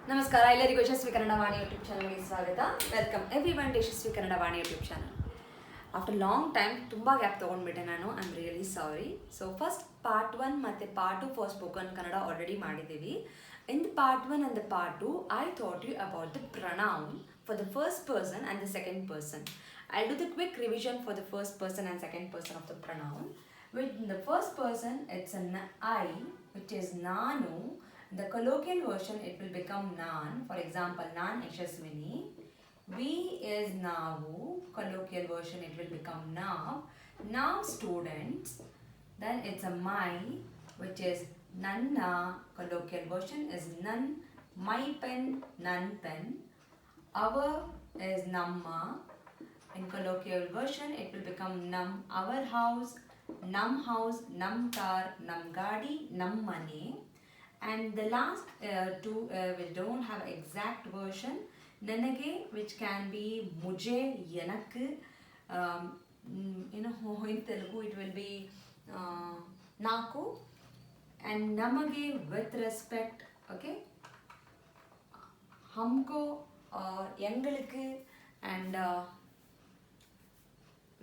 ನಮಸ್ಕಾರ ಎಲ್ಲರಿಗೂ ಯಶಸ್ವಿ ಕನ್ನಡ ವಾಣಿ ಯೂಟ್ಯೂಬ್ ಚಾನಲ್ಗೆ ಸ್ವಾಗತ. Welcome everyone to Yashaswi Kannada Vani YouTube channel. After long time ತುಂಬ ಗ್ಯಾಪ್ ತೊಗೊಂಡ್ಬಿಟ್ಟೆ ನಾನು. I am really sorry. So first part 1 ಮತ್ತು part 2 for spoken Kannada already ಮಾಡಿದ್ದೀವಿ. In the part 1 and the part 2, I taught you about the pronoun for the first person and the second person. I'll do the quick revision for the first person and second person of the pronoun. With the first person, it's an I, which is Nanu. In the colloquial version, it will become Nan. For example, Nan Yashaswini. We is Navu. Colloquial version, it will become Nav. Now students. Then it's a my, which is Nanna. Colloquial version is Nan. My pen, Nan pen. Our is Namma. In colloquial version, it will become Nam. Our house, Nam house, Nam car, Nam gadi, Nam money. And the last two we don't have exact version. Nanage, which can be Mujhe, Yanakku. In Telugu it will be Naku. And Namage with respect, okay? Hamko or Yangalku. And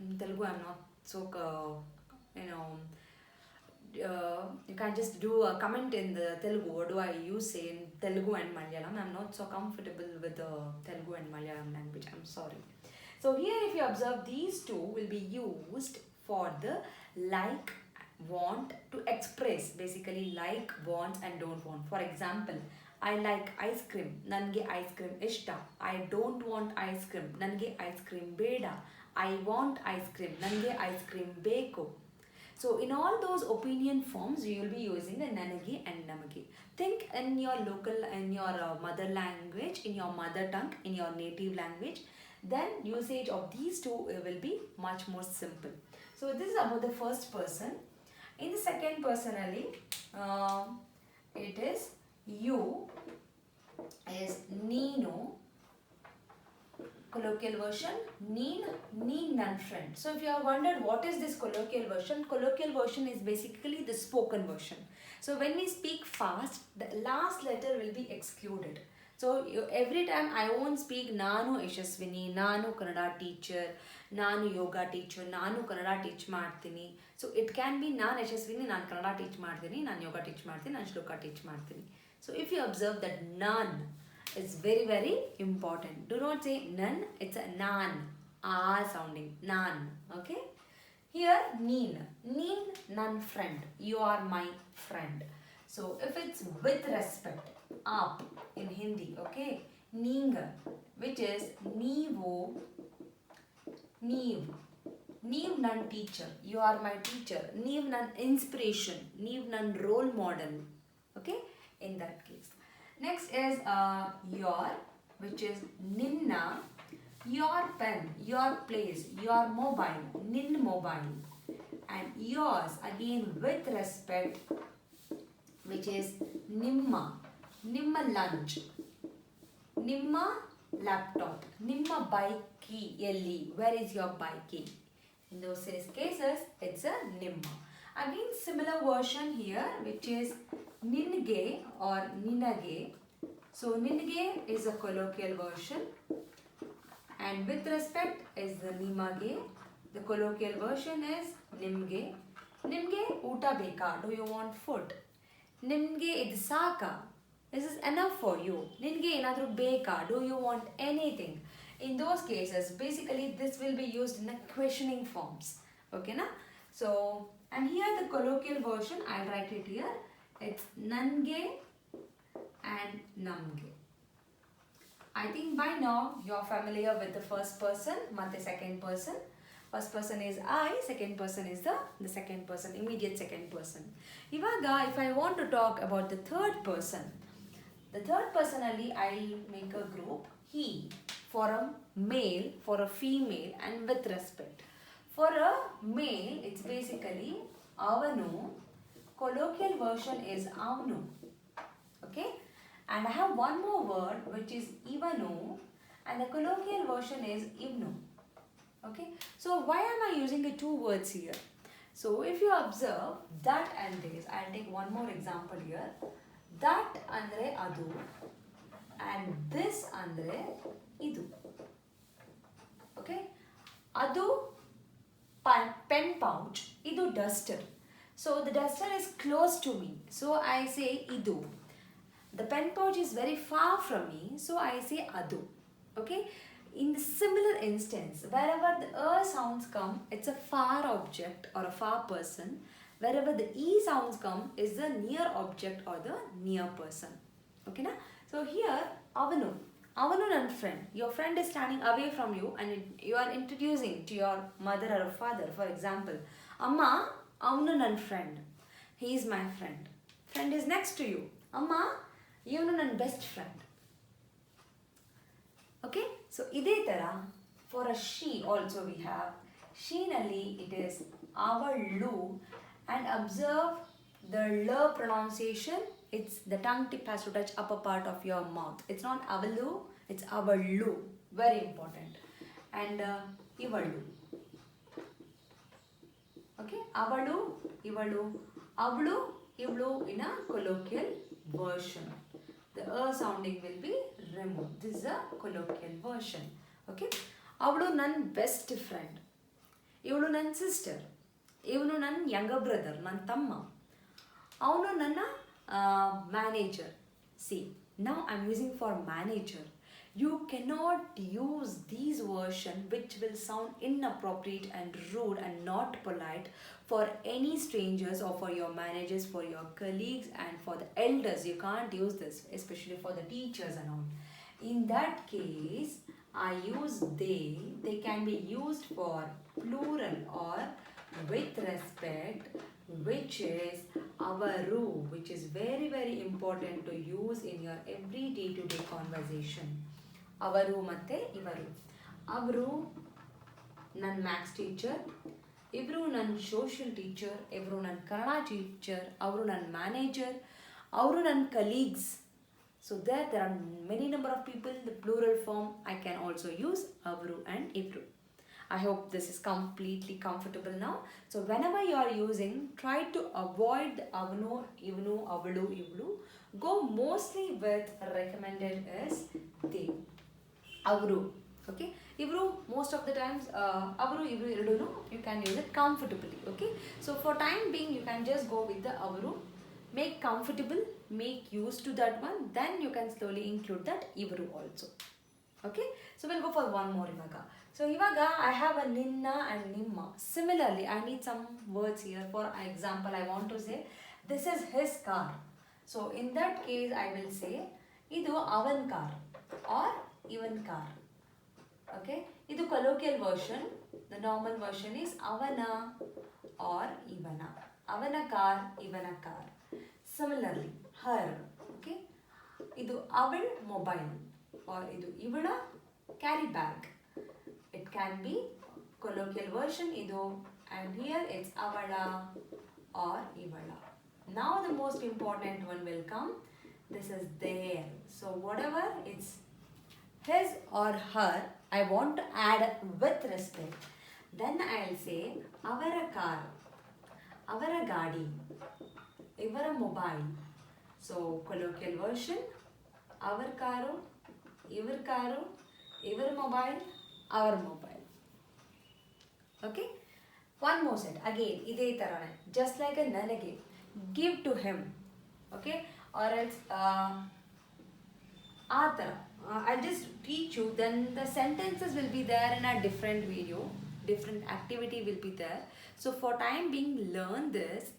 in Telugu I'm not so you can just do a comment in the Telugu. What do I use say in Telugu and Malayalam? I'm not so comfortable with the Telugu and Malayalam language. I'm sorry. So here, if you observe, these two will be used for the like, want, to express basically like, want and don't want. For example, I like ice cream. Nange ice cream ishta. I don't want ice cream. Nange ice cream beda. I want ice cream. Nange ice cream beku. So in all those opinion forms, you will be using the nanage and namage. Think in your local, in your mother language, in your mother tongue, in your native language. Then usage of these two will be much more simple. So this is about the first person. In the second personally, it is you is Nino. Colloquial version, Neen Nan friend. So if you have wondered what is this colloquial version is basically the spoken version. So when we speak fast, the last letter will be excluded. So every time I won't speak Nanu Yashaswini, Nanu Kannada teacher, Nanu yoga teacher, Nanu Kannada teach ಮಾಡ್ತೀನಿ. So it can be Nan Yashaswini, Nan Kannada teach ಮಾಡ್ತೀನಿ, Nan yoga teach ಮಾಡ್ತೀನಿ, Nan shloka teach ಮಾಡ್ತೀನಿ. So if you observe that Nan is very, very important. Do not say nan, it's a nan. Ah sounding. Nan. Okay? Here, Neen. Neen, nan friend. You are my friend. So if it's with respect, up in Hindi, okay? Neenga, which is Neevo. Neev. Neev nan teacher. You are my teacher. Neev nan inspiration. Neev nan role model. Okay? In that case. Next is your, which is Ninna, your pen, your place, your mobile, Nin mobile. And yours, again with respect, which is Nimma, Nimma lunch, Nimma laptop, Nimma bike key, Yelli, where is your bike key? In those cases, it's a Nimma. Again, similar version here, which is Ninge or Ninage. So Ninge is a colloquial version, and with respect is the Nimage. The colloquial version is Nimge. Nimge uta beka. Do you want food? Nimge idu saka. This is enough for you. Ninge enadru beka. Do you want anything? In those cases, basically this will be used in a questioning forms. Okay na? So, and here the colloquial version, I'll write it here. It's Nange and Namge. I think by now you're familiar with the first person and the second person. First person is I, second person is the second person, immediate second person. Ivaga, if I want to talk about the third person, the third personally I'll make a group. He, for a male, for a female, and with respect. For a male, it's basically Avanu. Colloquial version is Avnu. Okay? And I have one more word which is Ivanu, and the colloquial version is Ivnu. Okay? So why am I using the two words here? So if you observe that and this, I'll take one more example here. That andre adu ಅಂದರೆ ಇದು. Okay, ಅದು pen pouch, idu duster. So the duster is close to me, so I say idu. The pen pouch is very far from me, so I say adu. Okay, in the similar instance, wherever the sounds come, it's a far object or a far person. Wherever the e sounds come is the near object or the near person. Okay na? So here avanu, avanu nan friend. Your friend is standing away from you and you are introducing to your mother or father. For example, Amma, avanu nan friend. He is my friend. Friend is next to you. Amma, ಇವನು ನನ್ನ best friend. Okay, so ಇದೇ ತರ for a she also we have. She ನಲ್ಲಿ it is ಅವಳು, and observe the l pronunciation. It's the tongue tip has to touch upper part of your mouth. It's not avalu, it's avalu. Very important. And ivalu. Okay, avalu, ivalu, avlu, ivlu in a colloquial version. The sounding will be removed. This is a colloquial version. Okay, avlu nan best friend. Ivlu nan sister. Ivnu nan younger brother, nan tamma. Avnu nanna manager. See, now I'm using for manager. You cannot use these version which will sound inappropriate and rude and not polite for any strangers or for your managers, for your colleagues and for the elders. You can't use this, especially for the teachers and all. In that case, I use they. They can be used for plural or with respect, which is avaru, which is very very important to use in your every day-to-day conversation. Avaru matte ivaru. Avaru nan maths teacher, ivru nan social teacher, ivru nan Kannada teacher, avru nan manager, avru nan colleagues. So there are many number of people. The plural form I can also use avru and ivru. I hope this is completely comfortable now. So whenever you are using, try to avoid the avnu, ivnu, avlu, ivlu. Go mostly with recommended is they. Avru. Okay. Ivru, most of the times, avru, ivru, irudunu, you can use it comfortably. Okay. So for time being, you can just go with the avru. Make comfortable, make used to that one. Then you can slowly include that ivru also. Okay. So we'll go for one more ivaga. So ivaga I have a ninna and nimma. Similarly, I need some words here. For example, I want to say this is his car. So in that case, I will say idu avan car or even car. Okay, idu colloquial version. The normal version is avana or ivana. Avana car, ivana car. Similarly, her. Okay, idu aval mobile or idu ivana carry bag. It can be colloquial version idu, and here it's avala or ivala. Now the most important one will come. This is their. So whatever it's his or her, I want to add with respect. Then I'll say avara car, avara gadi, ivara mobile. So colloquial version, our caru, ivar mobile, our mobile. Okay, one more set again ide tarane, just like a nanage, give to him. Okay, or else atara. I'll just teach you, then the sentences will be there in a different video, different activity will be there. So for time being, learn this,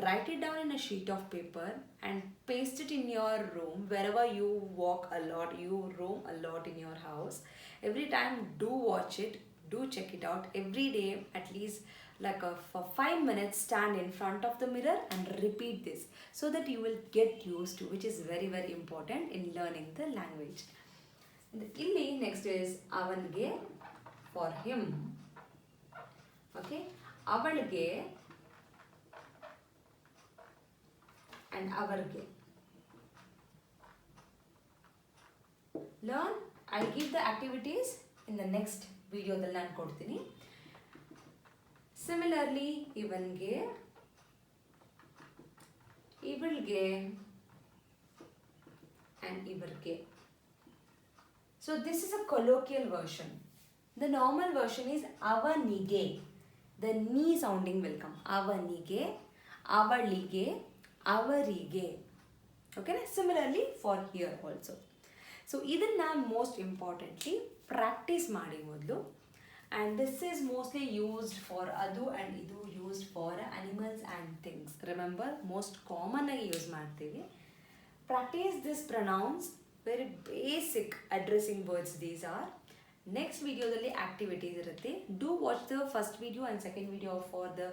write it down in a sheet of paper and paste it in your room. Wherever you walk a lot, you roam a lot in your house, every time do watch it, do check it out every day, at least like for 5 minutes stand in front of the mirror and repeat this, so that you will get used to, which is very very important in learning the language. Illi next is avange for him. Okay, avalge and avarge. Learn. I'll give the activities in the next video. The learn kodtini. Similarly, ivange, ivalge and ivarge. So this is a colloquial version. The normal version is avaniಗೆ. The ni sounding will come. Avaniಗೆ, avalige, avarige. Okay, similarly for here also. So ಇದನ್ನ most importantly practice ಮಾಡಿ ಮೊದಲು. And this is mostly used for adu and idu, used for animals and things. Remember, most common ಆಗಿ use ಮಾಡ್ತೀವಿ. Practice these pronouns, very basic addressing words these are. Next video ದಲ್ಲಿ activities ಇರುತ್ತೆ. Do watch the first video and second video for the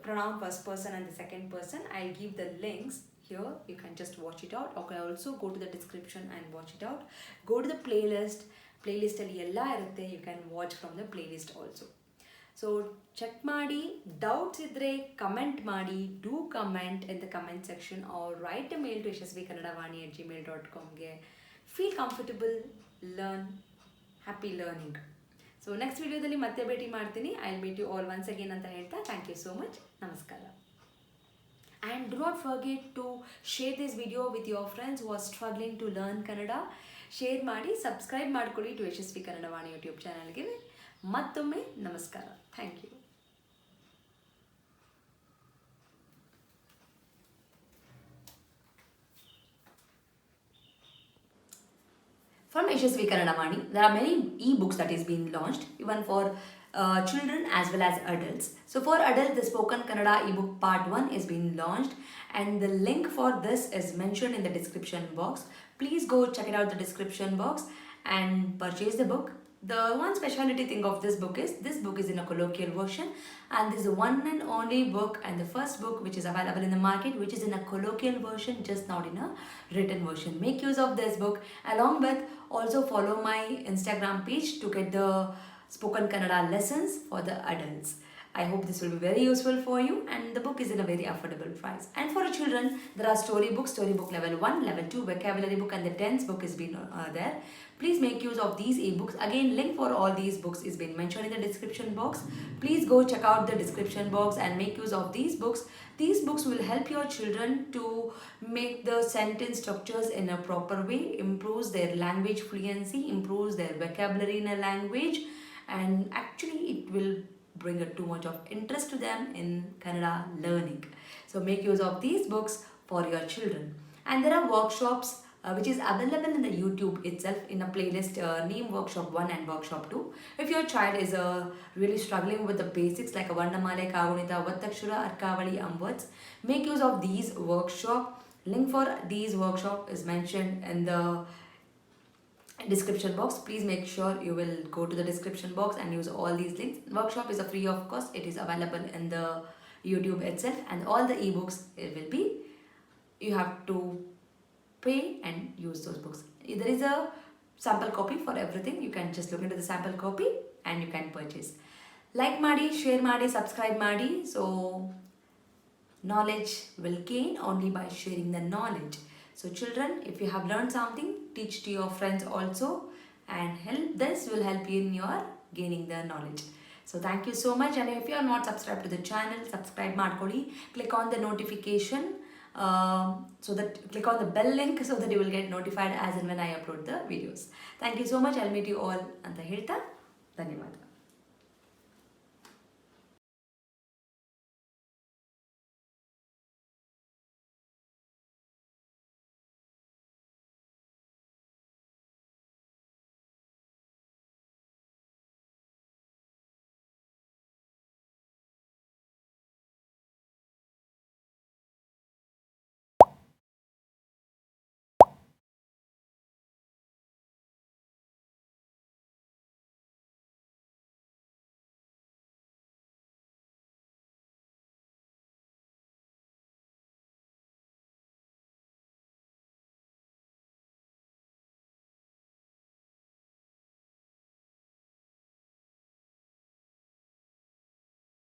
pronoun first person and the second person. I'll give the links here. You can just watch it out. Okay, also go to the description and watch it out. Go to the playlist. Playlist ಅಲ್ಲಿ ಎಲ್ಲ ಇರುತ್ತೆ. You can watch from the playlist also. So check ಮಾಡಿ, doubts ಇದ್ರೆ comment ಮಾಡಿ, do comment in the comment section or write a mail to yashaswikannadavaani@gmail.com ಗೆ. Feel comfortable, learn, happy learning. So next ವಿಡಿಯೋದಲ್ಲಿ ಮತ್ತೆ ಭೇಟಿ ಮಾಡ್ತೀನಿ. I'll meet you all once again ಅಂತ ಹೇಳ್ತಾ thank you so much. ನಮಸ್ಕಾರ. And do not forget to share this video with your friends who are struggling to learn Kannada. Share ಮಾಡಿ, subscribe ಮಾಡ್ಕೊಳ್ಳಿ to Yashaswi Kannadavaani YouTube ಚಾನಲ್ಗೆ. ಮತ್ತೊಮ್ಮೆ ನಮಸ್ಕಾರ. Thank you. From Yashaswi Kannadavaani, there are many e-books that is being launched, even for children as well as adults. So for adults, the Spoken Kannada ebook part 1 is being launched, and the link for this is mentioned in the description box. Please go check it out the description box and purchase the book. The one speciality thing of this book is in a colloquial version, and this is the one and only book and the first book which is available in the market which is in a colloquial version, just not in a written version. Make use of this book. Along with, also follow my Instagram page to get the spoken Kannada lessons for the adults. I hope this will be very useful for you, and the book is in a very affordable price. And for children, there are storybook level 1, level 2, vocabulary book, and the tense book is been there. Please make use of these ebooks. Again, link for all these books is been mentioned in the description box. Please go check out the description box and make use of these books. These books will help your children to make the sentence structures in a proper way, improves their language fluency, improves their vocabulary in a language, and actually it will bring too much of interest to them in Kannada learning. So make use of these books for your children. And there are workshops which is available in the YouTube itself in a playlist named Workshop 1 and Workshop 2. If your child is really struggling with the basics like a Varnamale, Kagunita, Vattakshura, Arkavali, words, make use of these workshop. Link for these workshop is mentioned in the description box. Please make sure you will go to the description box and use all these links. Workshop is a free of cost. It is available in the YouTube itself, and all the ebooks it will be, you have to pay and use those books. There is a sample copy for everything. You can just look into the sample copy and you can purchase. Like ಮಾಡಿ, share ಮಾಡಿ, subscribe ಮಾಡಿ. So knowledge will gain only by sharing the knowledge. So children, if you have learned something, teach to your friends also, and this will help you in your gaining the knowledge. So thank you so much, and if you are not subscribed to the channel, subscribe ಮಾಡ್ಕೊಳ್ಳಿ. Click on the notification, so that click on the bell link so that you will get notified as and when I upload the videos. Thank you so much. I'll meet you all ಅಂತ ಹೇಳ್ತಾ ಧನ್ಯವಾದ.